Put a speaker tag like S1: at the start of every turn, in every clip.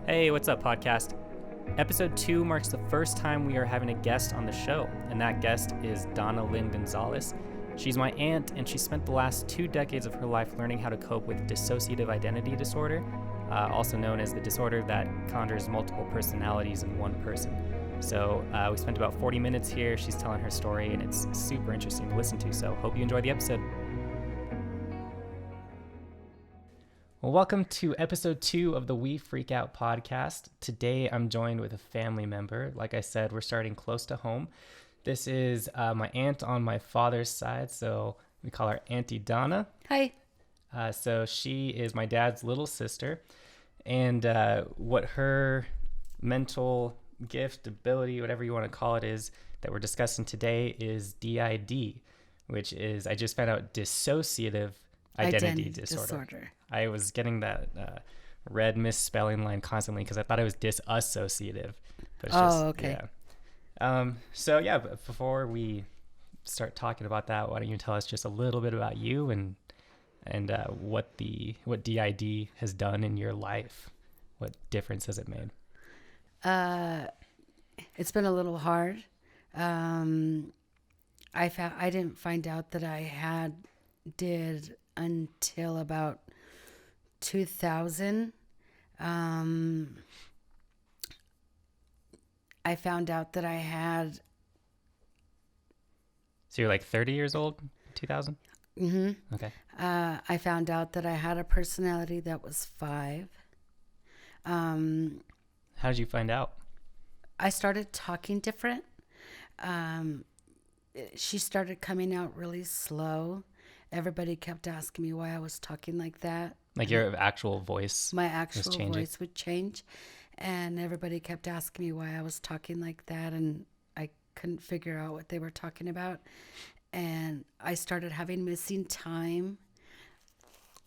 S1: Hey, what's up, podcast? Episode 2 marks the first time we are having a guest on the show, and that guest is Donna Gonzales. She's my aunt, and she spent the last 2 decades of her life learning how to cope with dissociative identity disorder, also known as the disorder that conjures multiple personalities in one person. So we spent about 40 minutes here. She's telling her story, and it's super interesting to listen to, so hope you enjoy the episode. Well, welcome to episode 2 of the We Freak Out podcast. Today, I'm joined with a family member. Like I said, we're starting close to home. This is my aunt on my father's side, so we call her Auntie Donna.
S2: Hi.
S1: So she is my dad's little sister, and what her mental gift, ability, whatever you want to call it, is that we're discussing today is DID, which is, I just found out, dissociative identity disorder. I was getting that red misspelling line constantly because I thought it was disassociative. But it's
S2: okay.
S1: Yeah. But before we start talking about that, why don't you tell us just a little bit about you and what DID has done in your life? What difference has it made?
S2: It's been a little hard. I didn't find out that I did until about 2000. I found out that I had.
S1: So you're like 30 years old, 2000?
S2: Mm-hmm.
S1: Okay.
S2: I found out that I had a personality that was 5.
S1: How did you find out?
S2: I started talking different. She started coming out really slow. Everybody kept asking me why I was talking like that.
S1: Like your actual voice?
S2: My actual voice would change. And everybody kept asking me why I was talking like that. And I couldn't figure out what they were talking about. And I started having missing time.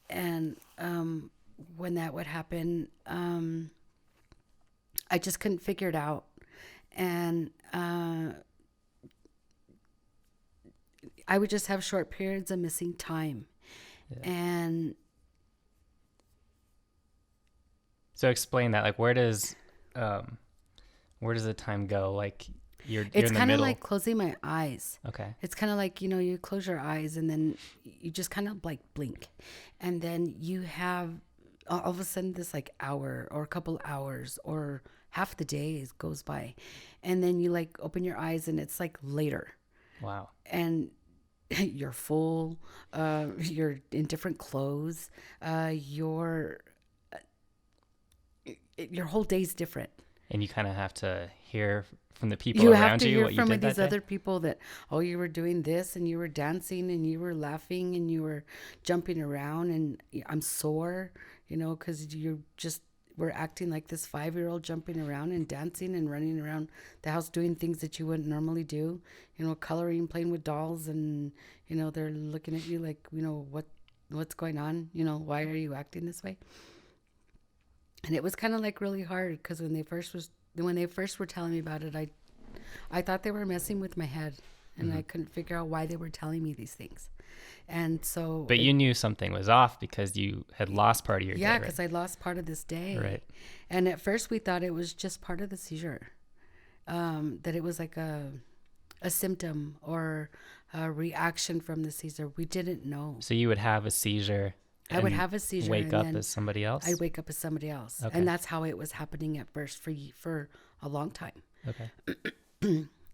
S2: And when that would happen, I just couldn't figure it out. And I would just have short periods of missing time. Yeah. And
S1: so explain that. Like, where does the time go? Like you're in the middle.
S2: It's kind of like closing my eyes.
S1: Okay.
S2: It's kind of like, you close your eyes and then you just kind of like blink. And then you have all of a sudden this like hour or a couple hours or half the day goes by. And then you like open your eyes and it's like later.
S1: Wow.
S2: And you're full, you're in different clothes, your whole day's different.
S1: And you kind of have to hear from the people around you what you did that day? You have to hear from
S2: these other people that, you were doing this and you were dancing and you were laughing and you were jumping around and I'm sore, because we're acting like this 5-year-old jumping around and dancing and running around the house doing things that you wouldn't normally do, coloring, playing with dolls, and they're looking at you like, what's going on, why are you acting this way? And it was kind of like really hard because when they first were telling me about it, I thought they were messing with my head, and I couldn't figure out why they were telling me these things. And so,
S1: but you knew something was off because you had lost part of your day, right?
S2: Yeah, because I lost part of this day.
S1: Right.
S2: And at first we thought it was just part of the seizure, that it was like a symptom or a reaction from the seizure. We didn't know.
S1: So you would have a seizure.
S2: I would have a seizure.
S1: Wake up as somebody else?
S2: I'd wake up as somebody else.
S1: Okay.
S2: And that's how it was happening at first for a long time.
S1: Okay.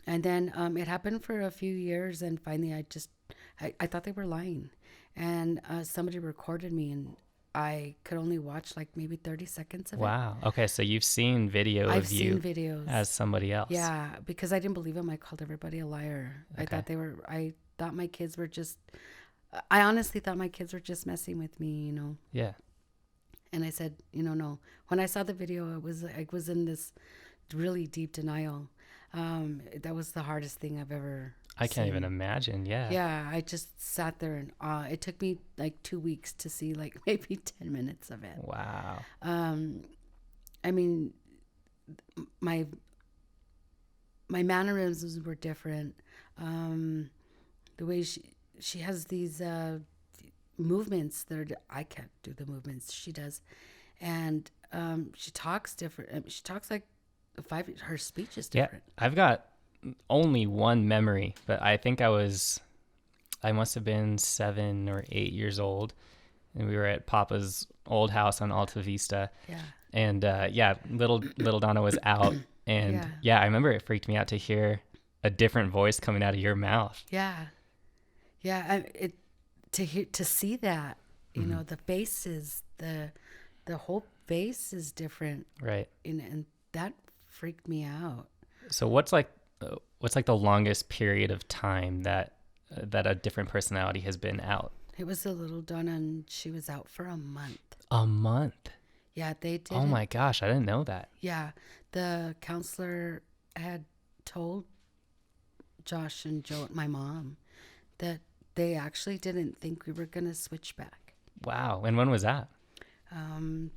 S2: And then it happened for a few years, and finally I thought they were lying. And somebody recorded me, and I could only watch like maybe 30 seconds of it.
S1: Wow. Okay, so you've seen video
S2: I've
S1: of
S2: seen
S1: you
S2: videos.
S1: As somebody else.
S2: Yeah, because I didn't believe them. I called everybody a liar.
S1: Okay.
S2: I thought my kids were just... I honestly thought my kids were just messing with me,
S1: Yeah.
S2: And I said, no. When I saw the video, I was in this really deep denial. That was the hardest thing I've ever
S1: I can't even imagine. Yeah.
S2: Yeah. I just sat there and it took me like 2 weeks to see like maybe 10 minutes of it.
S1: Wow.
S2: I mean, my mannerisms were different. The way she has these movements that I can't do the movements she does. and she talks different. She talks like her speech is
S1: Yeah,
S2: different.
S1: I've got only one memory, but I think I must have been 7 or 8 years old, and we were at Papa's old house on Alta Vista.
S2: Yeah.
S1: And little Donna was out, and
S2: Yeah.
S1: I remember it freaked me out to hear a different voice coming out of your mouth.
S2: Yeah. Yeah. To see that, you know, the faces, the whole face is different,
S1: Right.
S2: and that freaked me out.
S1: So what's like the longest period of time that a different personality has been out?
S2: It was a little Donna, and she was out for a month.
S1: A month.
S2: Yeah, they did.
S1: Oh my gosh, I didn't know that.
S2: Yeah, the counselor had told Josh and Joe, my mom, that they actually didn't think we were gonna switch back.
S1: Wow. And when was that?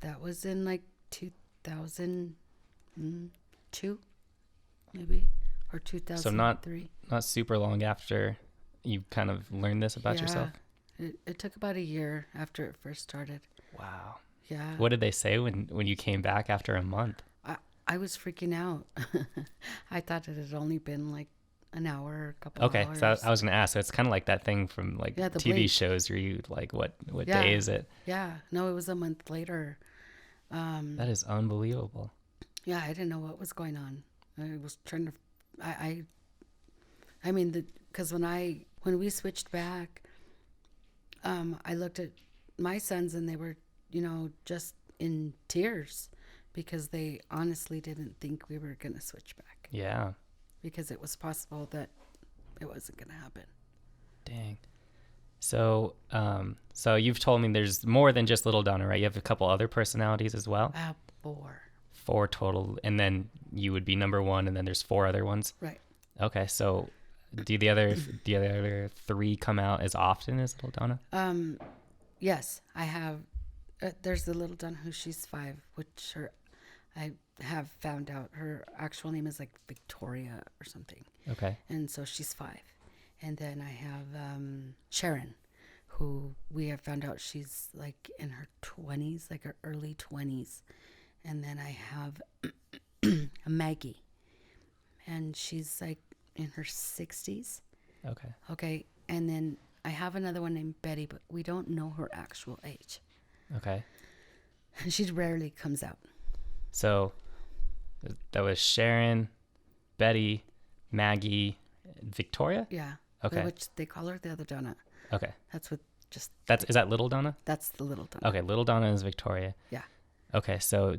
S2: That was in like 2002, maybe, or 2003.
S1: So not super long after you kind of learned this about yourself?
S2: It took about a year after it first started.
S1: Wow.
S2: Yeah.
S1: What did they say when you came back after a month?
S2: I was freaking out. I thought it had only been like an hour or a couple
S1: Okay,
S2: hours.
S1: so I was going to ask. So it's kind of like that thing from like
S2: the
S1: TV
S2: blink.
S1: shows where you like, what day is it?
S2: Yeah. No, it was a month later.
S1: That is unbelievable.
S2: Yeah, I didn't know what was going on. I was trying to, I mean, because when we switched back, I looked at my sons and they were, you know, just in tears because they honestly didn't think we were going to switch back.
S1: Yeah.
S2: Because it was possible that it wasn't going to happen.
S1: Dang. So, so you've told me there's more than just little Donna, right? You have a couple other personalities as well?
S2: 4.
S1: 4 total. And then you would be number 1, and then there's 4 other ones?
S2: Right.
S1: Okay. So do the other 3 come out as often as little Donna?
S2: Yes, I have. There's the little Donna who she's 5, which I have found out her actual name is like Victoria or something.
S1: Okay.
S2: And so she's 5. And then I have Sharon, who we have found out she's like in her 20s, like her early 20s. And then I have Maggie, and she's like in her 60s.
S1: Okay.
S2: Okay. And then I have another one named Betty, but we don't know her actual age.
S1: Okay.
S2: And she rarely comes out.
S1: So that was Sharon, Betty, Maggie, Victoria?
S2: Yeah.
S1: Okay.
S2: Which they call her the other Donna.
S1: Okay.
S2: That's what just.
S1: Is that little Donna?
S2: That's the little Donna.
S1: Okay, little Donna is Victoria.
S2: Yeah.
S1: Okay, so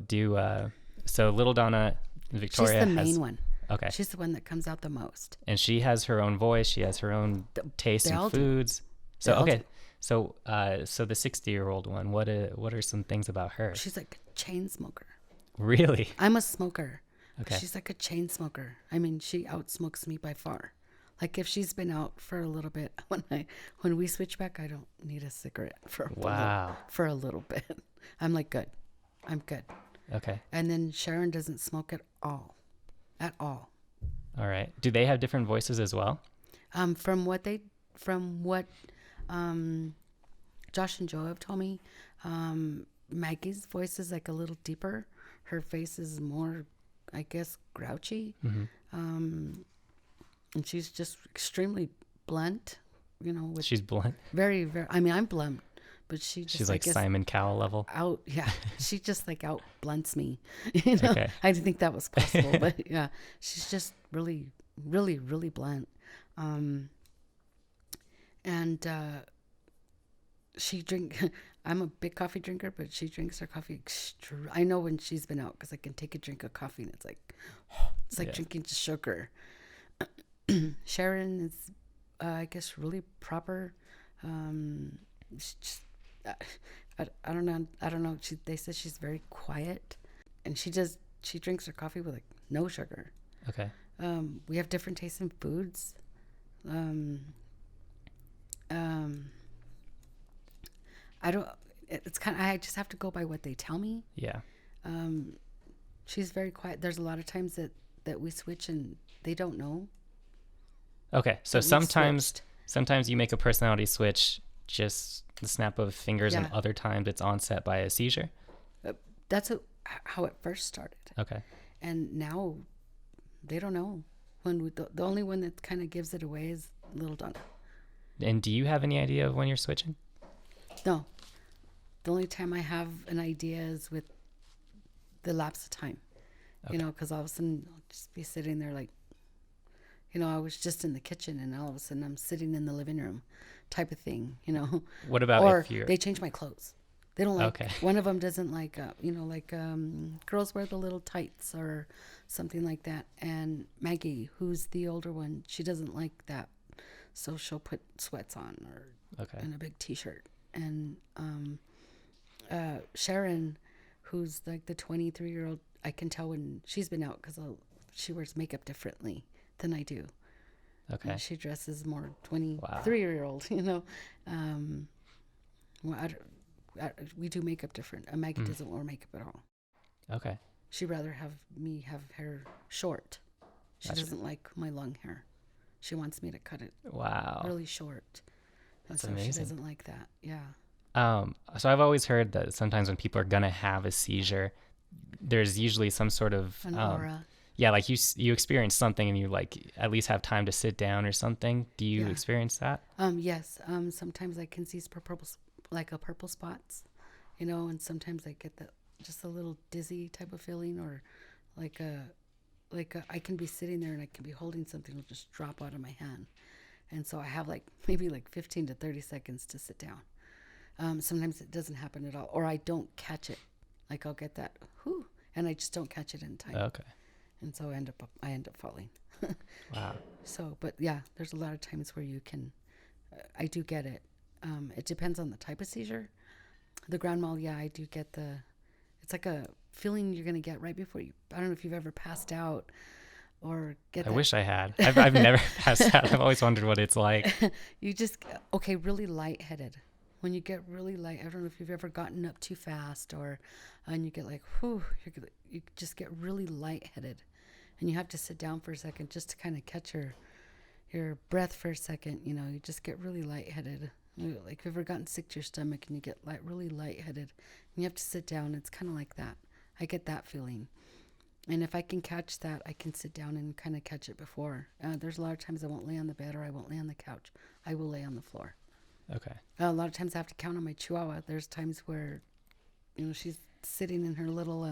S1: so little Donna, Victoria
S2: She's the main one.
S1: Okay.
S2: She's the one that comes out the most.
S1: And she has her own voice. She has her own taste in foods. So okay. So so the 60-year-old one, what are some things about her?
S2: She's like a chain smoker.
S1: Really?
S2: I'm a smoker.
S1: Okay.
S2: She's like a chain smoker. I mean, she outsmokes me by far. Like if she's been out for a little bit, when we switch back, I don't need a cigarette for a little bit. I'm like, good. I'm good.
S1: Okay.
S2: And then Sharon doesn't smoke at all. At all.
S1: All right. Do they have different voices as well?
S2: From what Josh and Joe have told me, Maggie's voice is like a little deeper. Her face is more, I guess, grouchy.
S1: Mm-hmm.
S2: And she's just extremely blunt, you know.
S1: She's blunt?
S2: Very, very. I mean, I'm blunt, but she's
S1: like Simon Cowell level?
S2: Yeah. She just like out blunts me. You know? Okay. I didn't think that was possible, but yeah. She's just really, really, really blunt. And I'm a big coffee drinker, but she drinks her coffee I know when she's been out because I can take a drink of coffee and it's like drinking sugar. Sharon is, I guess, really proper. She's just, I don't know. They said she's very quiet, and she drinks her coffee with like no sugar.
S1: Okay.
S2: We have different tastes in foods. I just have to go by what they tell me.
S1: Yeah.
S2: She's very quiet. There's a lot of times that we switch and they don't know.
S1: Okay. So sometimes you make a personality switch just the snap of fingers, and other times it's onset by a seizure.
S2: how it first started.
S1: Okay.
S2: And now they don't know. The only one that kind of gives it away is little Donna.
S1: And do you have any idea of when you're switching?
S2: No. The only time I have an idea is with the lapse of time.
S1: Okay.
S2: Because all of a sudden I'll just be sitting there like, I was just in the kitchen and all of a sudden I'm sitting in the living room type of thing,
S1: What about
S2: or
S1: if you're...
S2: they change my clothes. They don't like,
S1: Okay.
S2: one of them doesn't like, girls wear the little tights or something like that. And Maggie, who's the older one, she doesn't like that. So she'll put sweats on and a big t-shirt. And Sharon, who's like the 23-year-old, I can tell when she's been out because she wears makeup differently than I do.
S1: Okay.
S2: And she dresses more 23-year-old, we do makeup different. Maggie doesn't wear makeup at all.
S1: Okay.
S2: She'd rather have me have hair short. She doesn't like my long hair. She wants me to cut it really short.
S1: That's
S2: so
S1: amazing.
S2: She doesn't like that. Yeah.
S1: So I've always heard that sometimes when people are going to have a seizure, there's usually some sort of...
S2: An aura.
S1: Yeah, like you experience something and you like at least have time to sit down or something. Do you experience that?
S2: Yes. Sometimes I can see purple spots, and sometimes I get just a little dizzy type of feeling, or I can be sitting there and I can be holding something, it'll just drop out of my hand. And so I have maybe 15 to 30 seconds to sit down. Sometimes it doesn't happen at all, or I don't catch it. Like I'll get that, whoo, and I just don't catch it in time.
S1: Okay.
S2: And so I end up falling.
S1: Wow.
S2: So, but yeah, there's a lot of times where you can, I do get it. It depends on the type of seizure. The grand mal, I do get it's like a feeling you're going to get right before I don't know if you've ever passed out or get that.
S1: I wish I had. I've never passed out. I've always wondered what it's like.
S2: You just, really lightheaded. When you get really light, I don't know if you've ever gotten up too fast and you get whew, you just get really lightheaded. And you have to sit down for a second just to kind of catch your breath for a second. You just get really lightheaded. Like, you've ever gotten sick to your stomach and you get really lightheaded and you have to sit down. It's kind of like that. I get that feeling. And if I can catch that, I can sit down and kind of catch it before. There's a lot of times I won't lay on the bed or I won't lay on the couch. I will lay on the floor.
S1: Okay.
S2: A lot of times I have to count on my chihuahua. There's times where, she's sitting in her little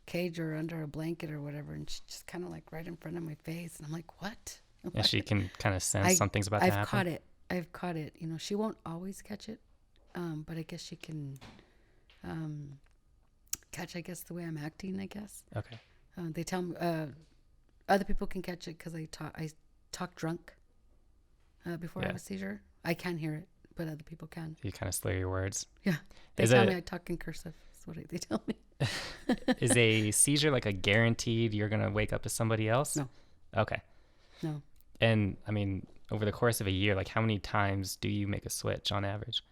S2: cage or under a blanket or whatever, and she's just kind of right in front of my face, and I'm like, what?
S1: Yeah, she can kind of sense something's about to happen.
S2: I've caught it. She won't always catch it, but I guess she can catch, I guess, the way I'm acting, I guess.
S1: Okay.
S2: They tell me, other people can catch it because I talk drunk before I have a seizure. I can't hear it, but other people can.
S1: You kind of slur your words.
S2: Yeah. They tell me I talk in cursive. That's what they tell me.
S1: Is a seizure a guaranteed you're going to wake up as somebody else?
S2: No.
S1: Okay.
S2: No.
S1: And, I mean, over the course of a year, how many times do you make a switch on average?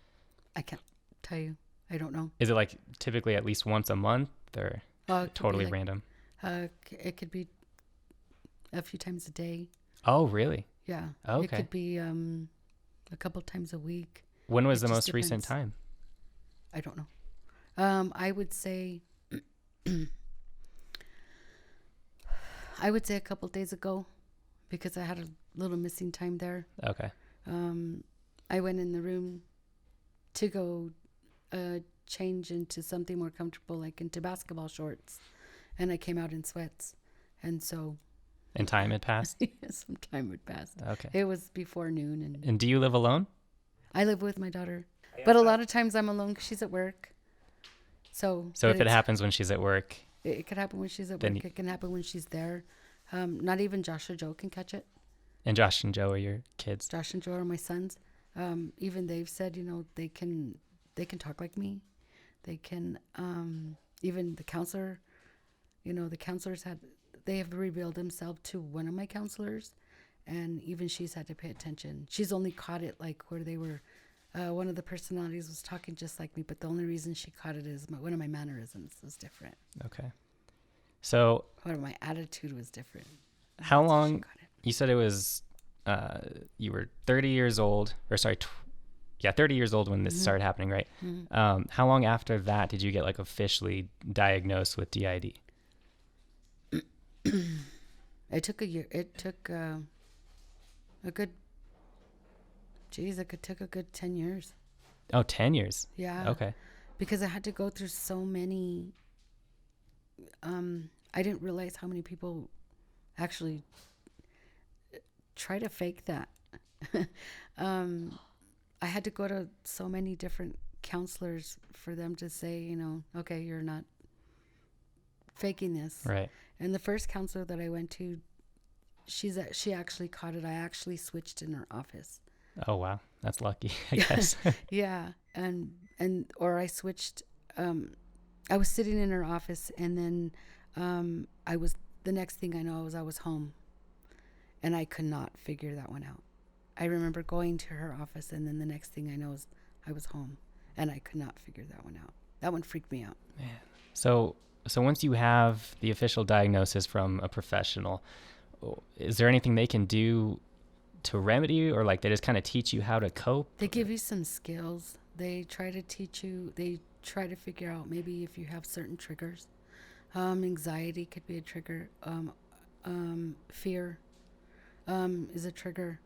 S2: I can't tell you. I don't know.
S1: Is it typically at least once a month or totally random?
S2: It could be a few times a day.
S1: Oh, really?
S2: Yeah.
S1: Okay.
S2: It could be a couple times a week.
S1: When was the most recent time?
S2: I don't know. I would say a couple days ago, because I had a little missing time there.
S1: Okay.
S2: I went in the room to go change into something more comfortable, like into basketball shorts, and I came out in sweats, and so.
S1: And time had passed?
S2: Some time had passed.
S1: Okay.
S2: It was before noon.
S1: And do you live alone?
S2: I live with my daughter, but a lot of times I'm alone because she's at work. So
S1: if it happens when she's at work,
S2: it could happen when she's at work. It can happen when she's there. Not even Josh or Joe can catch it.
S1: And Josh and Joe are your kids?
S2: Josh and Joe are my sons. Even they've said, they can talk like me. They can, even the counselor, the counselors they have revealed themselves to one of my counselors, and even she's had to pay attention. She's only caught it where they were, one of the personalities was talking just like me, but the only reason she caught it is one of my mannerisms was different.
S1: Okay. So
S2: my attitude was different.
S1: How long, you said it was, you were 30 years old, or sorry, 30 years old when this started happening, right? How long after that did you get like officially diagnosed with DID?
S2: It took a year. It took a good, it took a good 10 years.
S1: Oh, 10 years.
S2: Yeah.
S1: Okay.
S2: Because I had to go through so many, I didn't realize how many people actually try to fake that. I had to go to so many different counselors for them to say, you know, okay, you're not faking this.
S1: Right.
S2: And the first counselor that I went to, she actually caught it. I actually switched in her office.
S1: Oh, wow. That's lucky, I guess.
S2: Yeah. Or I switched, I was sitting in her office, and then the next thing I know was I was home, and I could not figure that one out. I remember going to her office, and then the next thing I know is I was home, and I could not figure that one out. That one freaked me out.
S1: Man. So once you have the official diagnosis from a professional, is there anything they can do to remedy, or like they just kind of teach you how to cope?
S2: They give you some skills. They try to teach you. They try to figure out maybe if you have certain triggers. Anxiety could be a trigger. Fear is a trigger.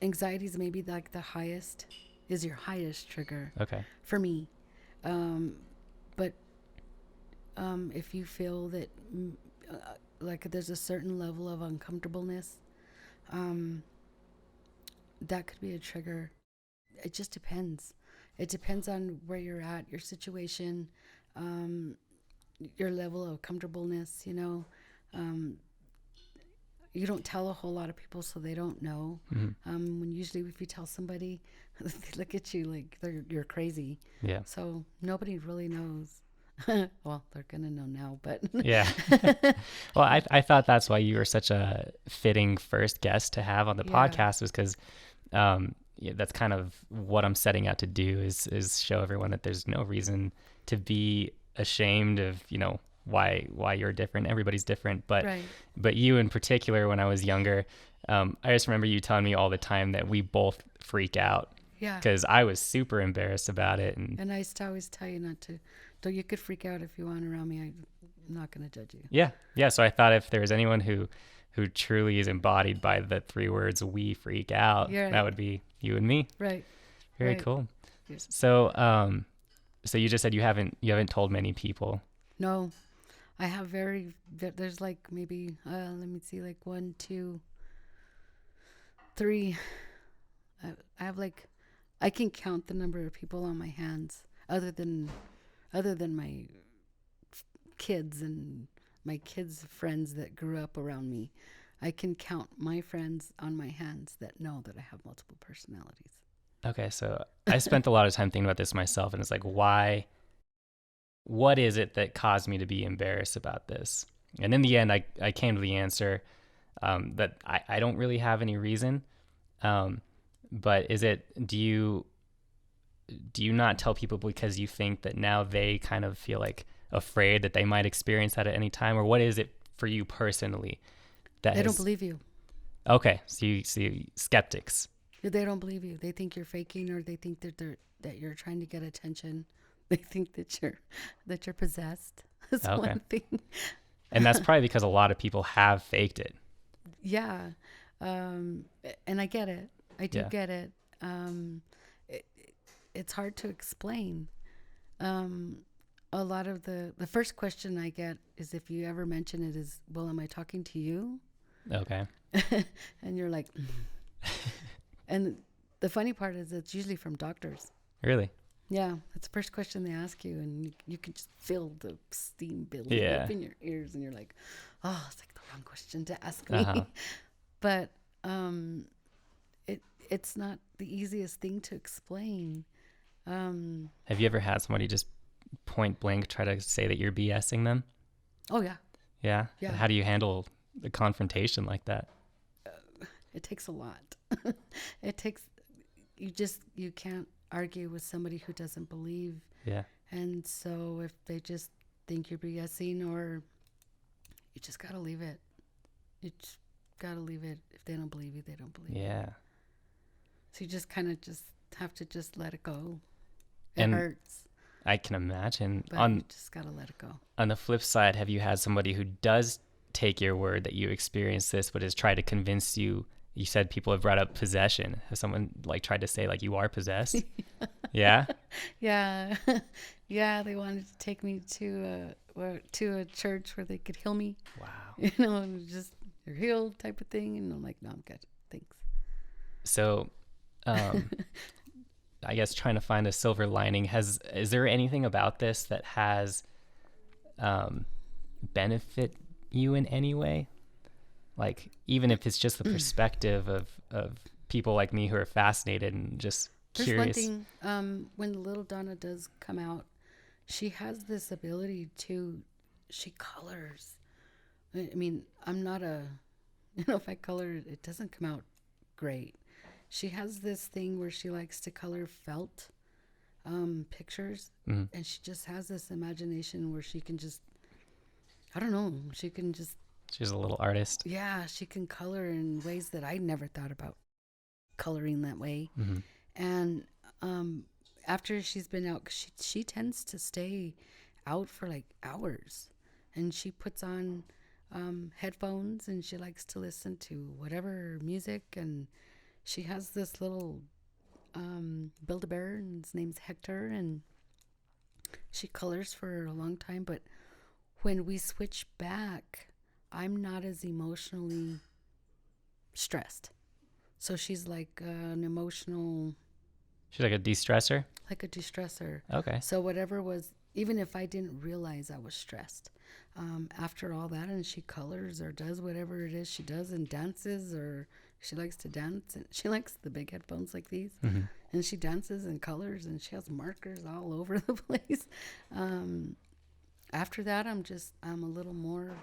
S2: Anxiety is maybe like is your highest trigger.
S1: Okay.
S2: For me. But if you feel that like there's a certain level of uncomfortableness, that could be a trigger. It just depends. It depends on where you're at, your situation, your level of comfortableness, you know. You don't tell a whole lot of people, so they don't know. When usually if you tell somebody, they look at you like you're crazy.
S1: Yeah.
S2: So nobody really knows. Well, they're going to know now, but.
S1: Yeah. Well, I thought that's why you were such a fitting first guest to have on the podcast, was because that's kind of what I'm setting out to do is show everyone that there's no reason to be ashamed of, you know, why you're different. Everybody's different, but
S2: Right.
S1: But you in particular, when I was younger, I just remember you telling me all the time that we both freak out.
S2: Yeah.
S1: Because I was super embarrassed about it,
S2: And I used to always tell you not to. Though you could freak out if you want around me. I'm not going to judge you.
S1: Yeah. So I thought if there was anyone who truly is embodied by the 3 words "we freak out," that would be you and me.
S2: Right.
S1: Very cool. Yes. So so you just said you haven't told many people.
S2: No, I have there's like maybe, let me see, like 1, 2, 3. I have like, I can count the number of people on my hands other than my kids and my kids' friends that grew up around me. I can count my friends on my hands that know that I have multiple personalities.
S1: Okay, so I spent a lot of time thinking about this myself, and it's like, what is it that caused me to be embarrassed about this? And in the end, I came to the answer that I don't really have any reason. But do you not tell people because you think that now they kind of feel like afraid that they might experience that at any time? Or what is it for you personally?
S2: They don't believe you.
S1: Okay, so you see skeptics.
S2: They don't believe you. They think you're faking, or they think that you're trying to get attention. They think that you're possessed. That's one thing.
S1: And that's probably because a lot of people have faked it.
S2: Yeah. And I get it. I do get it. It's hard to explain. A lot of the first question I get is, if you ever mention it, is, well, am I talking to you?
S1: Okay.
S2: And you're like, and the funny part is it's usually from doctors.
S1: Really?
S2: Yeah, that's the first question they ask you, and you can just feel the steam building up in your ears, and you're like, oh, it's like the wrong question to ask me. But it's not the easiest thing to explain.
S1: Have you ever had somebody just point blank try to say that you're BSing them?
S2: Oh, yeah.
S1: Yeah?
S2: Yeah.
S1: How do you handle a confrontation like that?
S2: It takes a lot. You can't argue with somebody who doesn't believe.
S1: Yeah.
S2: And so if they just think you're BSing, or you just got to leave it. You just got to leave it. If they don't believe you, they don't believe you.
S1: Yeah.
S2: So you just kind of just have to just let it go. It
S1: And
S2: hurts,
S1: I can imagine.
S2: but you just got to let it go.
S1: On the flip side, have you had somebody who does take your word that you experienced this, but has tried to convince you? You said people have brought up possession. Has someone like tried to say like you are possessed? Yeah.
S2: Yeah. Yeah, they wanted to take me to a church where they could heal me.
S1: Wow.
S2: And just you're healed type of thing. And I'm like, no, I'm good. Thanks.
S1: So, I guess trying to find a silver lining, is there anything about this that has benefit you in any way? Like, even if it's just the perspective of people like me who are fascinated and just curious.
S2: There's one thing, when the little Donna does come out, she has this ability she colors. I mean, I'm not if I color, it doesn't come out great. She has this thing where she likes to color felt pictures, and she just has this imagination where she can just, I don't know,
S1: She's a little artist.
S2: yeah, she can color in ways that I never thought about coloring that way.
S1: Mm-hmm.
S2: And after she's been out, 'cause she tends to stay out for like hours, and she puts on headphones, and she likes to listen to whatever music, and she has this little Build-A-Bear, and his name's Hector, and she colors for a long time. But when we switch back, I'm not as emotionally stressed. So she's like an emotional...
S1: She's like a de-stressor?
S2: Like a de-stressor.
S1: Okay.
S2: So whatever was, even if I didn't realize I was stressed, after all that, and she colors or does whatever it is she does and dances, or she likes to dance, and she likes the big headphones like these, and she dances and colors, and she has markers all over the place. After that, I'm a little more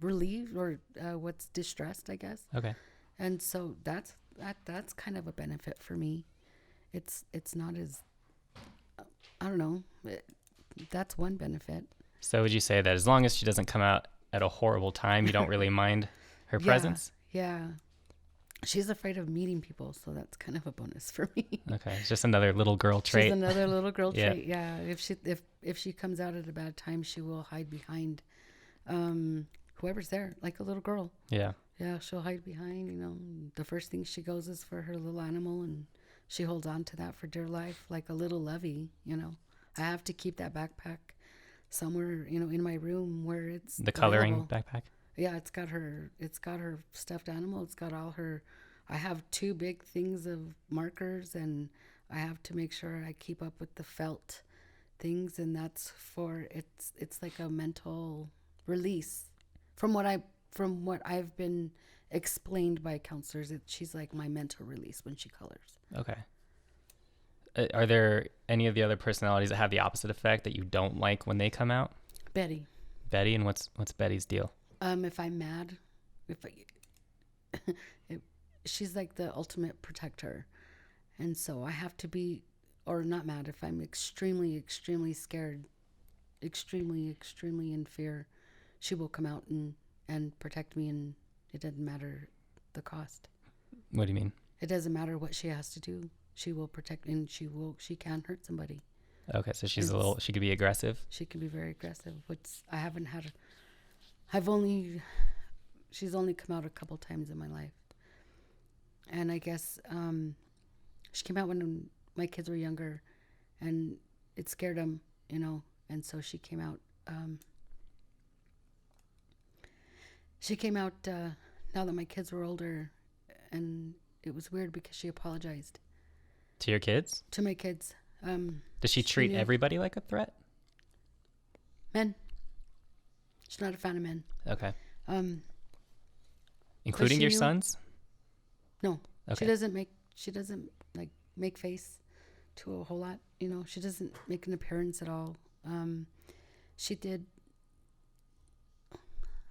S2: relieved, or what's distressed, I guess.
S1: Okay.
S2: And so that's kind of a benefit for me. It's not as, I don't know, that's one benefit.
S1: So would you say that as long as she doesn't come out at a horrible time, you don't really mind her presence?
S2: Yeah. She's afraid of meeting people, so that's kind of a bonus for me.
S1: Okay, it's just another little girl trait.
S2: She's another little girl
S1: Yeah.
S2: trait. Yeah. If she comes out at a bad time, she will hide behind whoever's there, like a little girl.
S1: Yeah.
S2: Yeah, she'll hide behind, the first thing she goes is for her little animal, and she holds on to that for dear life, like a little lovey, I have to keep that backpack somewhere, in my room where it's
S1: The coloring
S2: available.
S1: backpack?
S2: Yeah, it's got her stuffed animal. It's got I have 2 big things of markers, and I have to make sure I keep up with the felt things, and that's it's like a mental release from what I've been explained by counselors. She's like my mental release when she colors.
S1: Okay. Are there any of the other personalities that have the opposite effect that you don't like when they come out?
S2: Betty.
S1: Betty, and what's Betty's deal?
S2: If I'm mad, she's like the ultimate protector, and so I have to be, or not mad. If I'm extremely, extremely scared, extremely, extremely in fear, she will come out and protect me, and it doesn't matter the cost.
S1: What do you mean?
S2: It doesn't matter what she has to do. She will protect, and she can hurt somebody.
S1: Okay, so she could be aggressive.
S2: She can be very aggressive. She's only come out a couple times in my life. And I guess she came out when my kids were younger, and it scared them, and so she came out. She came out now that my kids were older, and it was weird because she apologized.
S1: To your kids?
S2: To my kids.
S1: Does she treat everybody like a threat?
S2: Men. She's not a fan of men.
S1: Okay. Including your sons?
S2: No.
S1: Okay.
S2: She doesn't make face to a whole lot. She doesn't make an appearance at all. She did,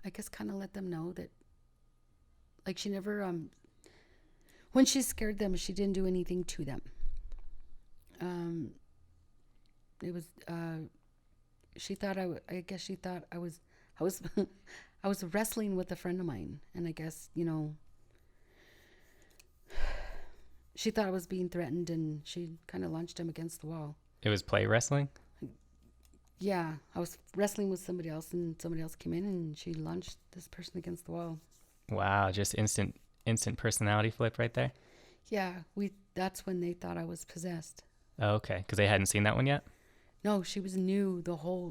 S2: I guess, kind of let them know that, like, she never, when she scared them, she didn't do anything to them. It was, she thought I guess she thought I was I was wrestling with a friend of mine, and I guess, she thought I was being threatened, and she kind of launched him against the wall.
S1: It was play wrestling?
S2: Yeah, I was wrestling with somebody else, and somebody else came in, and she launched this person against the wall.
S1: Wow, just instant personality flip right there.
S2: Yeah, that's when they thought I was possessed.
S1: Oh, okay, because they hadn't seen that one yet?
S2: No, she was new.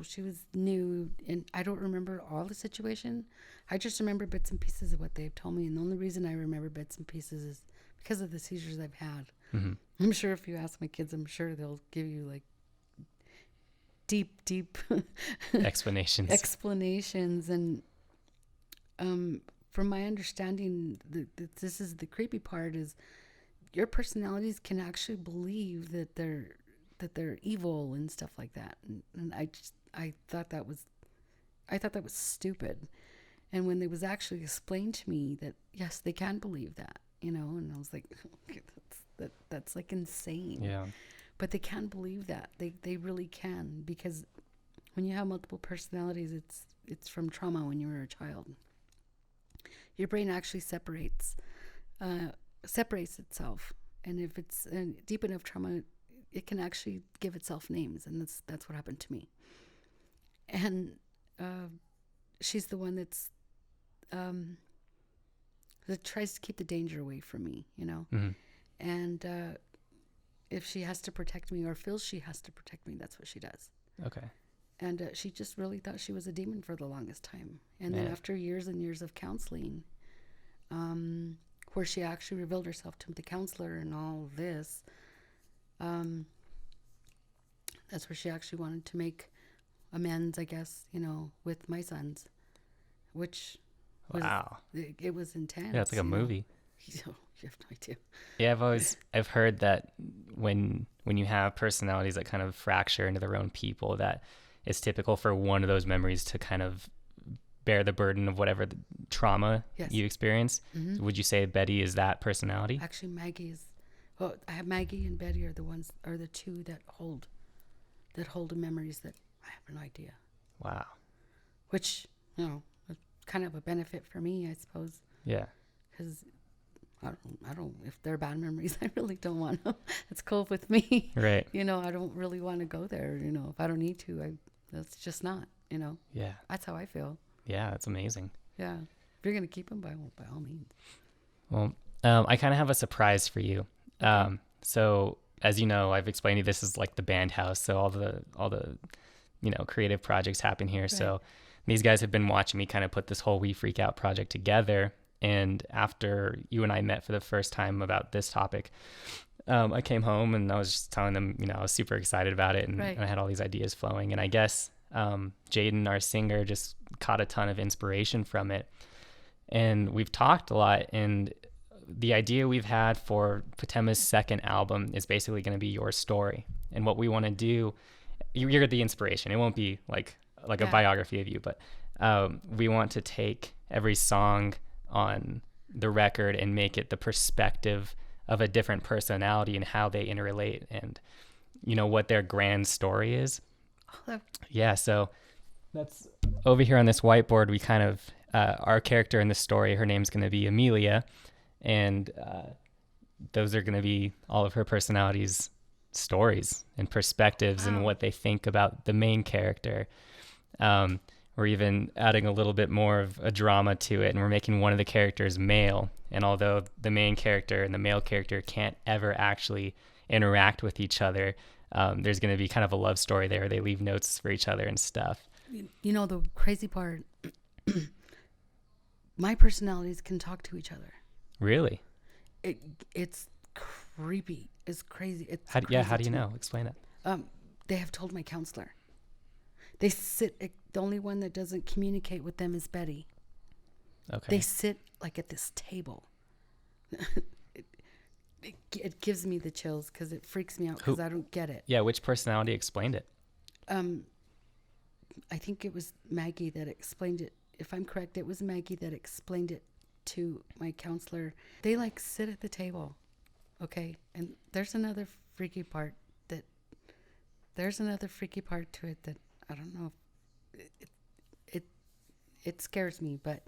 S2: She was new, and I don't remember all the situation. I just remember bits and pieces of what they've told me, and the only reason I remember bits and pieces is because of the seizures I've had.
S1: Mm-hmm.
S2: I'm sure if you ask my kids, I'm sure they'll give you like deep
S1: Explanations.
S2: And from my understanding, this is the creepy part, is your personalities can actually believe that they're evil and stuff like that, and I thought that was stupid. And when it was actually explained to me that yes, they can believe that, and I was like, okay, that's like insane.
S1: Yeah.
S2: But they can believe that. They really can, because when you have multiple personalities, it's from trauma when you were a child. Your brain actually separates itself, and if it's deep enough trauma, it can actually give itself names, and that's what happened to me. And she's the one that tries to keep the danger away from me,
S1: Mm-hmm.
S2: and if she has to protect me or feels she has to protect me, that's what she does.
S1: Okay.
S2: And she just really thought she was a demon for the longest time. And then after years and years of counseling, where she actually revealed herself to the counselor and all this, that's where she actually wanted to make amends, I guess, with my sons, which
S1: wow,
S2: it was intense.
S1: yeah, it's like a movie.
S2: You have no idea.
S1: Yeah, I've heard that when you have personalities that kind of fracture into their own people, that it's typical for one of those memories to kind of bear the burden of whatever the trauma you experience. Mm-hmm. Would you say Betty is that personality?
S2: Actually, Maggie is. Well, I have Maggie and Betty are the two that hold the memories that I have no idea.
S1: Wow.
S2: Which, kind of a benefit for me, I suppose.
S1: Yeah.
S2: Because I don't, if they're bad memories, I really don't want them. It's cool with me.
S1: Right.
S2: I don't really want to go there. If I don't need to, that's just not,
S1: Yeah.
S2: That's how I feel.
S1: Yeah, that's amazing.
S2: Yeah. If you're going to keep them, by all means.
S1: Well, I kind of have a surprise for you. Okay. So as you know, I've explained to you, this is like the band house. So all the, creative projects happen here. Right. So these guys have been watching me kind of put this whole We Freak Out project together. And after you and I met for the first time about this topic, I came home and I was just telling them, I was super excited about it, and, right. and I had all these ideas flowing. And I guess Jaden, our singer, just caught a ton of inspiration from it. And we've talked a lot, and the idea we've had for Fatema's second album is basically going to be your story. And what we want to do, you're the inspiration. It won't be like a biography of you, but we want to take every song on the record and make it the perspective of a different personality and how they interrelate and what their grand story is. Yeah, so that's over here on this whiteboard. We kind of our character in the story, her name's going to be Amelia, and those are going to be all of her personality's stories and perspectives. Wow. And what they think about the main character. We're even adding a little bit more of a drama to it, and we're making one of the characters male. And although the main character and the male character can't ever actually interact with each other, there's going to be kind of a love story there. They leave notes for each other and stuff.
S2: The crazy part, my personalities can talk to each other.
S1: Really?
S2: It's creepy. It's crazy.
S1: How do you know? Explain it.
S2: They have told my counselor. They sit. The only one that doesn't communicate with them is Betty. Okay. They sit like at this table. It gives me the chills because it freaks me out because I don't get it.
S1: Yeah, which personality explained it?
S2: I think it was Maggie that explained it. If I'm correct, it was Maggie that explained it to my counselor. They sit at the table, okay? And there's another freaky part to it that I don't know if it scares me, but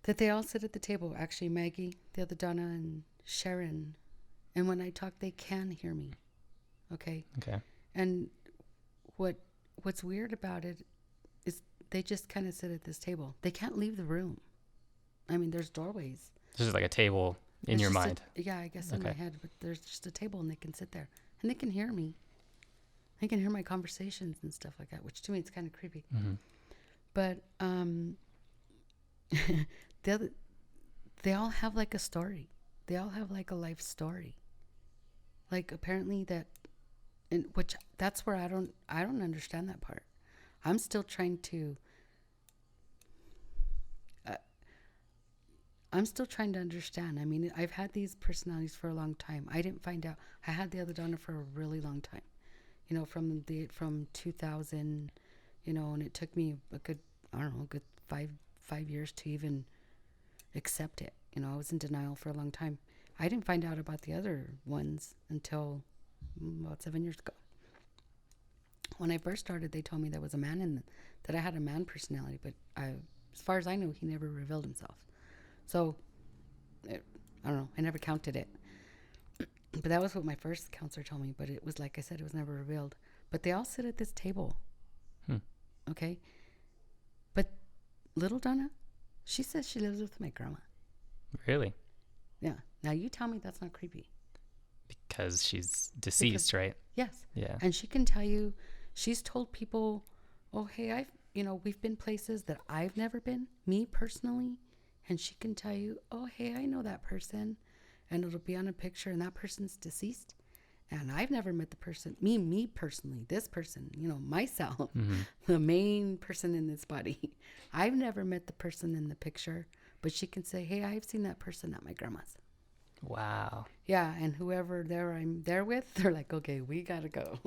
S2: that they all sit at the table. Actually, Maggie, the other Donna, and Sharon, And when I talk, they can hear me. Okay.
S1: Okay.
S2: And what's weird about it is they just kind of sit at this table. They can't leave the room. I mean, there's doorways.
S1: This is like a table in
S2: It's
S1: your
S2: just
S1: mind.
S2: Yeah, I guess in my
S1: Okay.
S2: head, but there's just a table and they can sit there and they can hear me. They can hear my conversations and stuff like that, which to me it's kind of creepy.
S1: Mm-hmm.
S2: But they all have like a story. They all have like a life story. Like apparently that, and which that's where I don't understand that part. I'm still trying to. I'm still trying to understand. I mean, I've had these personalities for a long time. I didn't find out. I had the other Donna for a really long time. You know, from 2000, you know, and it took me a good, I don't know, a good five years to even accept it. You know, I was in denial for a long time. I didn't find out about the other ones until about 7 years ago. When I first started, they told me there was a man that I had a man personality, but as far as I know, he never revealed himself. So, I don't know. I never counted it. But that was what my first counselor told me. But it was, like I said, it was never revealed. But they all sit at this table. Okay? But little Donna, she says she lives with my grandma.
S1: Really?
S2: Yeah. Now, you tell me that's not creepy.
S1: Because she's deceased, right?
S2: Yes.
S1: Yeah.
S2: And she can tell you, she's told people, oh, hey, we've been places that I've never been, me personally. And she can tell you, oh, hey, I know that person. And it'll be on a picture and that person's deceased. And I've never met the person, me personally, this person, myself, the main person in this body. I've never met the person in the picture, but she can say, hey, I've seen that person at my grandma's.
S1: Wow.
S2: Yeah. And whoever I'm there with, they're like, okay, we got to go.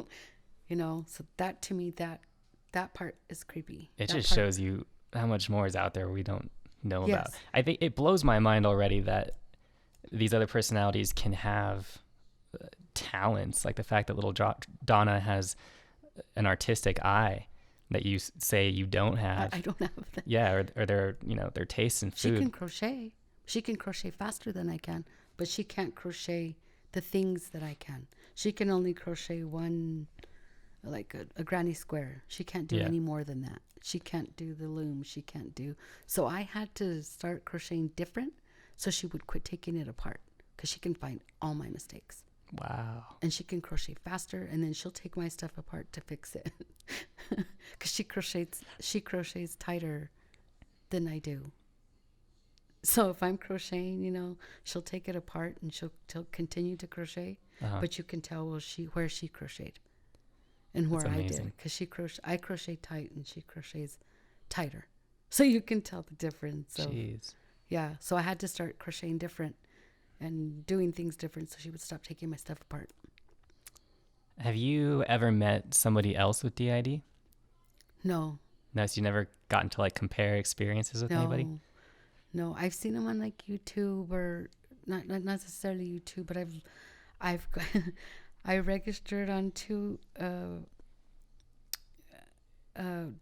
S2: So that to me, that part is creepy.
S1: It
S2: that
S1: just
S2: part,
S1: shows you how much more is out there we don't know
S2: Yes.
S1: about. I think it blows my mind already that these other personalities can have talents, like the fact that little Donna has an artistic eye that you say you don't have.
S2: I don't have that.
S1: Yeah, or their their tastes in
S2: She
S1: food.
S2: can crochet. She can crochet faster than I can, but she can't crochet the things that I can. She can only crochet one, like a granny square. She can't do any more than that. She can't do the loom. She can't do. So I had to start crocheting different so she would quit taking it apart because she can find all my mistakes.
S1: Wow.
S2: And she can crochet faster, and then she'll take my stuff apart to fix it because she crochets tighter than I do. So if I'm crocheting, she'll take it apart and she'll continue to crochet, but you can tell where she crocheted and where I did, because I crochet tight and she crochets tighter, so you can tell the difference. So,
S1: Jeez.
S2: yeah, so I had to start crocheting different and doing things different so she would stop taking my stuff apart.
S1: Have you ever met somebody else with DID?
S2: No.
S1: No, so you never gotten to like compare experiences with anybody?
S2: No, I've seen them on like YouTube, or not necessarily YouTube, but I've I registered on two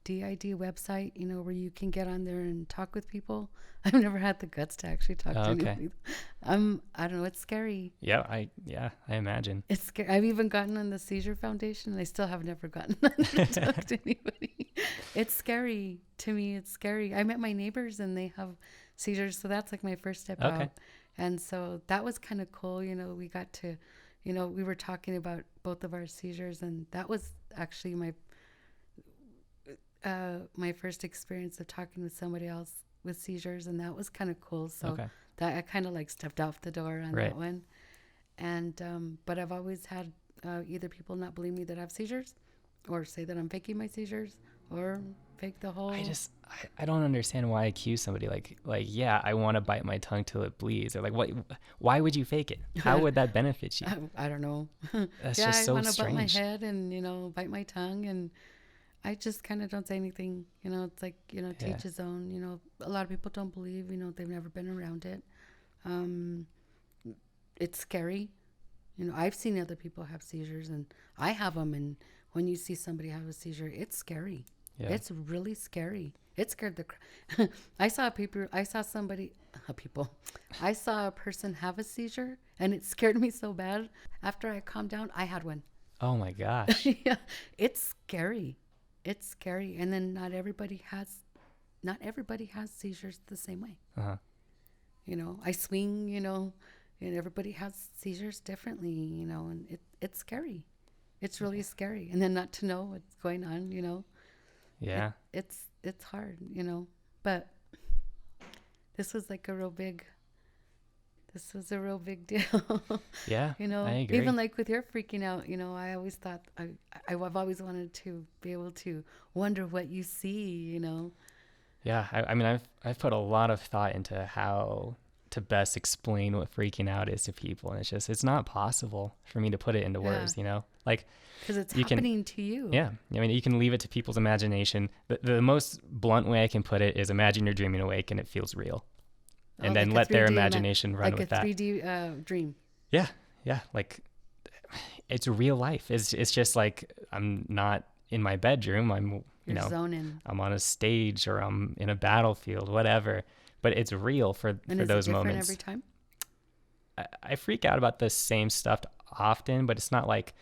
S2: DID website, where you can get on there and talk with people. I've never had the guts to actually talk to anybody. I don't know. It's scary.
S1: Yeah, I imagine.
S2: It's scary. I've even gotten on the Seizure Foundation, and I still have never gotten on to talk to anybody. It's scary to me. It's scary. I met my neighbors, and they have seizures, so that's like my first step out. And so that was kind of cool. We got to, we were talking about both of our seizures, and that was actually my first experience of talking with somebody else with seizures, and that was kind of cool. So that I kind of like stepped off the door on that one. And but I've always had either people not believe me that I have seizures, or say that I'm faking my seizures, or fake the whole.
S1: I don't understand why I accuse somebody like yeah, I want to bite my tongue till it bleeds, or like why would you fake it? How would that benefit you?
S2: I don't know.
S1: That's just so
S2: I want to
S1: strange.
S2: bite my head and bite my tongue, and I just kind of don't say anything. It's like teach his own. A lot of people don't believe. They've never been around it. It's scary. I've seen other people have seizures, and I have them. And when you see somebody have a seizure, it's scary. Yeah. It's really scary. It scared the I saw I saw a person have a seizure, and it scared me so bad. After I calmed down, I had one.
S1: Oh my gosh.
S2: Yeah, it's scary. It's scary. And then not everybody has seizures the same way.
S1: Uh-huh.
S2: I swing, and everybody has seizures differently, and it's scary. It's really scary. And then not to know what's going on,
S1: Yeah.
S2: It's hard, but this was like a real big deal.
S1: Yeah. I agree.
S2: Even like with your freaking out, I always thought I've always wanted to be able to wonder what you see,
S1: Yeah. I mean, I've put a lot of thought into how to best explain what freaking out is to people. And it's not possible for me to put it into words, like,
S2: because it's happening to you.
S1: Yeah. I mean, you can leave it to people's imagination. The most blunt way I can put it is imagine you're dreaming awake and it feels real. And then
S2: like
S1: let their imagination run with that.
S2: Like a 3D dream.
S1: Yeah. Yeah. Like it's real life. It's just like, I'm not in my bedroom. I'm,
S2: zoning.
S1: I'm on a stage or I'm in a battlefield, whatever, but it's real for those moments.
S2: Every time?
S1: I freak out about the same stuff often, but it's not like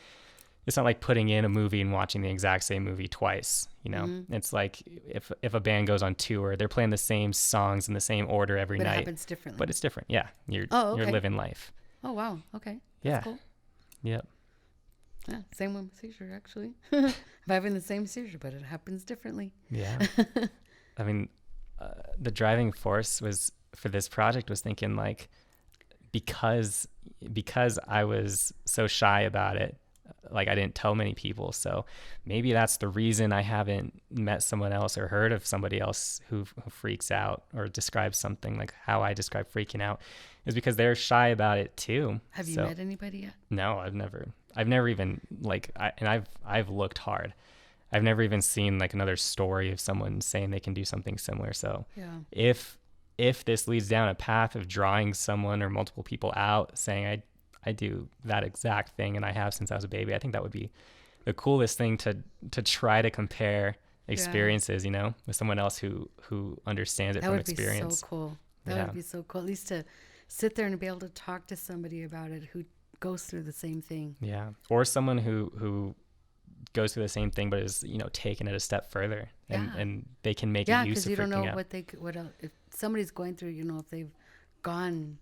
S1: putting in a movie and watching the exact same movie twice.
S2: Mm-hmm.
S1: It's like if a band goes on tour, they're playing the same songs in the same order every night.
S2: It happens differently.
S1: But it's different. Yeah. You're living life.
S2: Oh, wow. Okay.
S1: Yeah.
S2: That's cool.
S1: Yep.
S2: Yeah. Same with seizure, actually. I'm having the same seizure, but it happens differently.
S1: Yeah. I mean, the driving force for this project was thinking like, because I was so shy about it, like I didn't tell many people. So maybe that's the reason I haven't met someone else or heard of somebody else who freaks out or describes something like how I describe freaking out, is because they're shy about it too.
S2: Have you met anybody yet?
S1: No, I've never even I've looked hard. I've never even seen like another story of someone saying they can do something similar. So
S2: yeah.
S1: If this leads down a path of drawing someone or multiple people out saying I do that exact thing and I have since I was a baby, I think that would be the coolest thing to try to compare experiences, with someone else who understands it from experience.
S2: That would be so cool. That would be so cool. At least to sit there and be able to talk to somebody about it who goes through the same thing.
S1: Yeah. Or someone who goes through the same thing but is taking it a step further and they can make use of freaking out. Yeah, because you don't know what else, if somebody's going through, if they've gone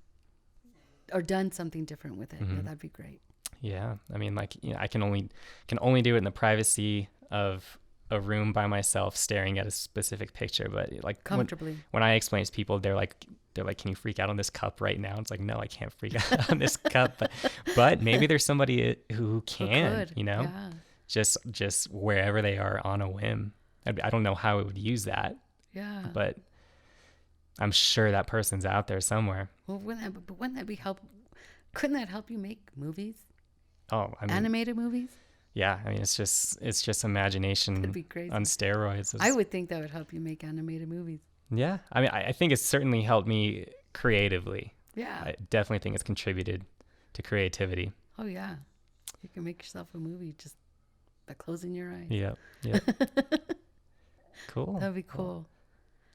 S1: or done something different with it. Mm-hmm. That'd be great. Yeah. I mean, like, I can only do it in the privacy of a room by myself staring at a specific picture, but like comfortably when I explain to people, they're like, can you freak out on this cup right now? It's like, no, I can't freak out on this cup, but maybe there's somebody who can, yeah. just wherever they are on a whim. I don't know how I would use that. Yeah. But I'm sure that person's out there somewhere. Well, wouldn't that be help? Couldn't that help you make movies? Oh, I mean, animated movies? Yeah, I mean, it's just imagination. That'd be crazy. On steroids. I would think that would help you make animated movies. Yeah, I mean, I think it's certainly helped me creatively. Yeah. I definitely think it's contributed to creativity. Oh, yeah. You can make yourself a movie just by closing your eyes. Yep. Cool. That'd be cool.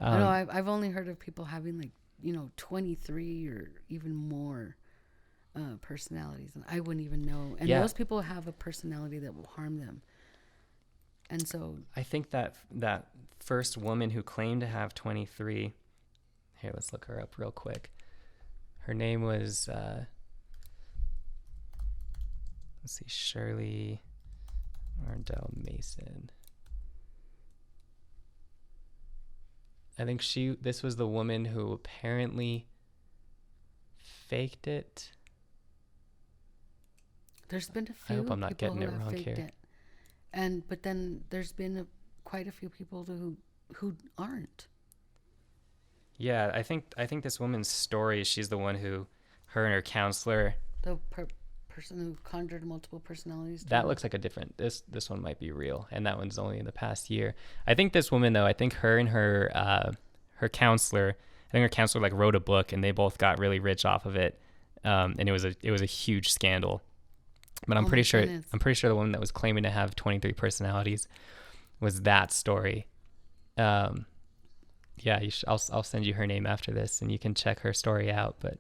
S1: I know I've only heard of people having like, 23 or even more personalities, and I wouldn't even know. And most people have a personality that will harm them. And so I think that first woman who claimed to have 23, here, let's look her up real quick. Her name was, let's see, Shirley Ardell Mason. I think this was the woman who apparently faked it. There's been a few. I hope I'm not getting it wrong here. But then there's been quite a few people who aren't. Yeah, I think this woman's story, she's the one who, her and her counselor. The person who conjured multiple personalities. That looks like a different. This one might be real, and that one's only in the past year. I think this woman though. I think her and her counselor. I think her counselor like wrote a book, and they both got really rich off of it. And it was a huge scandal. But I'm pretty sure the woman that was claiming to have 23 personalities was that story. Yeah, I'll send you her name after this, and you can check her story out. But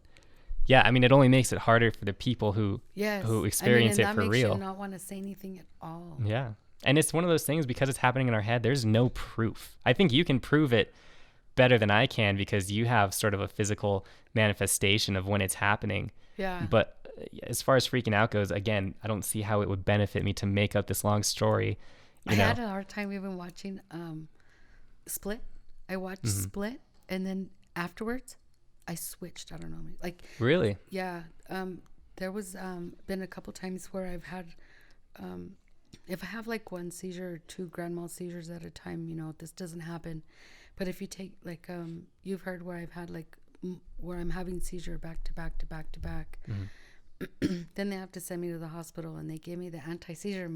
S1: yeah, I mean, it only makes it harder for the people who experience
S2: and
S1: it
S2: that
S1: for
S2: makes
S1: real.
S2: you not want to say anything at all.
S1: Yeah, and it's one of those things, because it's happening in our head. There's no proof. I think you can prove it better than I can, because you have sort of a physical manifestation of when it's happening.
S2: Yeah.
S1: But as far as freaking out goes, again, I don't see how it would benefit me to make up this long story.
S2: I had a hard time even watching Split. I watched Split, and then afterwards I switched. I don't know, like,
S1: really.
S2: Yeah. There was been a couple times where I've had if I have like one seizure or two grand mal seizures at a time, this doesn't happen. But if you take like you've heard where I've had like where I'm having seizure back to back to back to back. Then they have to send me to the hospital, and they gave me the anti-seizure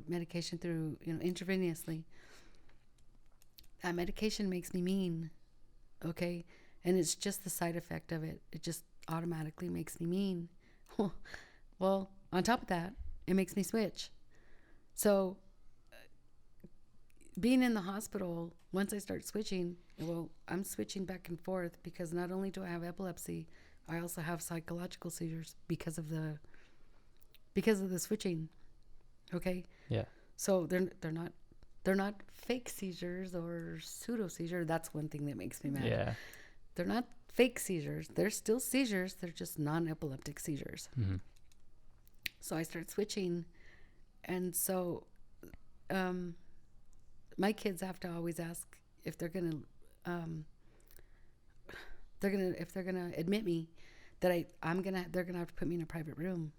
S2: medication through intravenously. That medication makes me mean, okay, and it's just the side effect of it. It just automatically makes me mean. Well, on top of that, it makes me switch. So being in the hospital, once I start switching, well, I'm switching back and forth, because not only do I have epilepsy, I also have psychological seizures because of the switching. Okay?
S1: Yeah.
S2: So they're not fake seizures or pseudo seizure. That's one thing that makes me mad.
S1: Yeah.
S2: They're not fake seizures. They're still seizures. They're just non-epileptic seizures. So I start switching, and so my kids have to always ask if they're gonna admit me that they're gonna have to put me in a private room,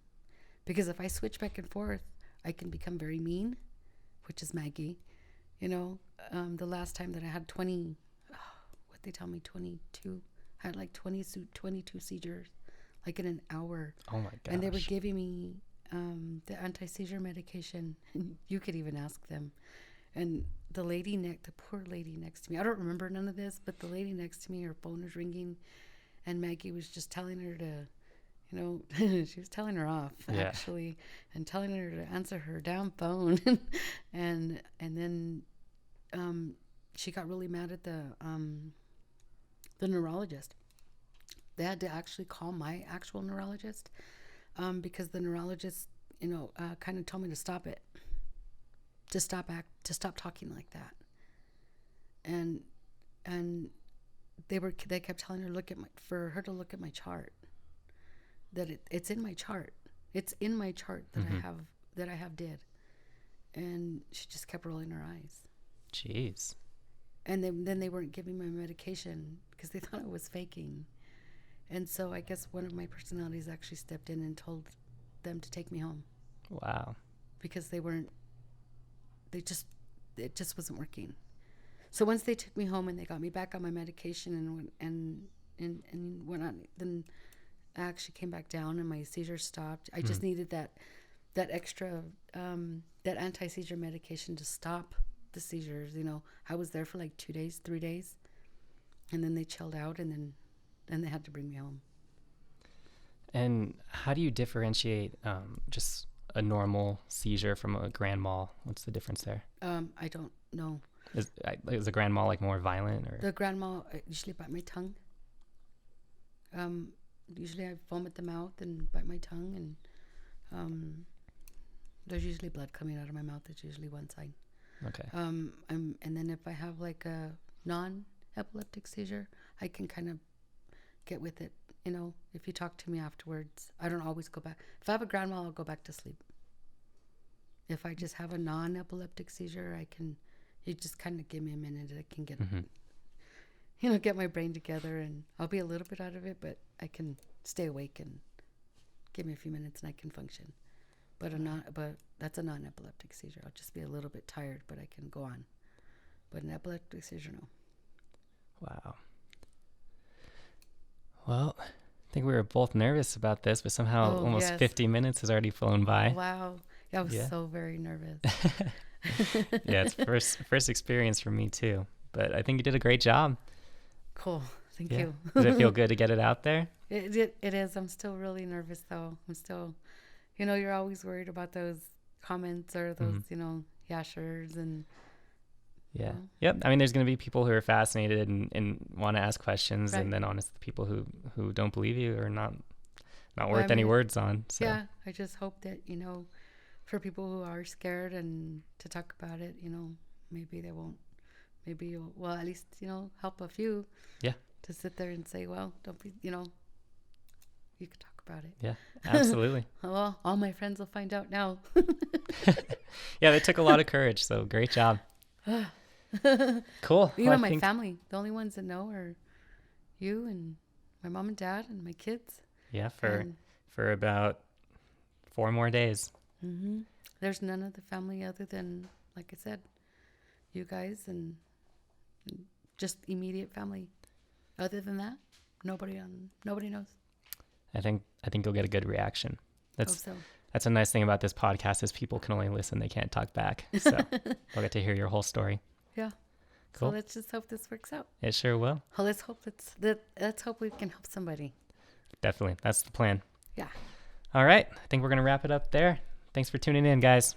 S2: because if I switch back and forth, I can become very mean, which is Maggie. The last time that I had 22, I had like 22 seizures, like in an hour.
S1: Oh my gosh.
S2: And they were giving me the anti-seizure medication. You could even ask them. And the poor lady next to me, I don't remember none of this, but the lady next to me, her phone was ringing, and Maggie was just telling her to, she was telling her off, actually, and telling her to answer her damn phone. and then she got really mad at the neurologist. They had to actually call my actual neurologist, because the neurologist, kind of told me to stop it, to stop talking like that. And they kept telling her for her to look at my chart, that it's in my chart. It's in my chart that I have did. And she just kept rolling her eyes.
S1: Jeez.
S2: And then they weren't giving my medication because they thought I was faking. And so I guess one of my personalities actually stepped in and told them to take me home.
S1: Wow. Because
S2: it just wasn't working. So once they took me home and they got me back on my medication and went on, then I actually came back down and my seizures stopped. I just needed that extra that anti-seizure medication to stop the seizures. I was there for like 2 days, 3 days, and then they chilled out, and then they had to bring me home.
S1: And how do you differentiate just a normal seizure from a grand mal? What's the difference there?
S2: I don't know.
S1: Is a grand mal like more violent, or?
S2: The grand mal, I usually bite my tongue. Usually I foam at the mouth and bite my tongue, and there's usually blood coming out of my mouth. It's usually one side.
S1: Okay.
S2: And then if I have like a non-epileptic seizure, I can kind of get with it. If you talk to me afterwards, I don't always go back. If I have a grand mal, I'll go back to sleep. If I just have a non-epileptic seizure, you just kind of give me a minute. I can get, get my brain together, and I'll be a little bit out of it, but I can stay awake, and give me a few minutes and I can function. But that's a non-epileptic seizure. I'll just be a little bit tired, but I can go on. But an epileptic seizure, no.
S1: Wow. Well, I think we were both nervous about this, but somehow almost 50 minutes has already flown by.
S2: Wow. I was so very nervous.
S1: Yeah, it's first experience for me too. But I think you did a great job.
S2: Cool. Thank you.
S1: Does it feel good to get it out there?
S2: It is. I'm still really nervous, though. I'm still, you're always worried about those comments or those, yashers.
S1: Yeah.
S2: you know?
S1: Yep. I mean, there's going to be people who are fascinated and want to ask questions,
S2: Right.
S1: and then honestly, the people who don't believe you are not
S2: Well,
S1: worth any words on. So
S2: yeah, I just hope that, for people who are scared and to talk about it, maybe they won't, maybe you'll, well, at least, help a few.
S1: Yeah.
S2: To sit there and say, well, don't be, you can talk about it.
S1: Yeah, absolutely.
S2: Well, all my friends will find out now.
S1: Yeah, they took a lot of courage, so great job. Cool.
S2: Even my family, the only ones that know are you and my mom and dad and my kids.
S1: Yeah, for about 4 more days.
S2: Mm-hmm. There's none of the family other than, like I said, you guys and just immediate family. Other than that, nobody knows. I
S1: think you'll get a good reaction.
S2: Hope so.
S1: That's a nice thing about this podcast is people can only listen; they can't talk back. So they'll get to hear your whole story.
S2: Yeah.
S1: Cool.
S2: So let's just hope this works out.
S1: It sure will.
S2: Well, let's hope we can help somebody.
S1: Definitely, that's the plan.
S2: Yeah.
S1: All right, I think we're gonna wrap it up there. Thanks for tuning in, guys.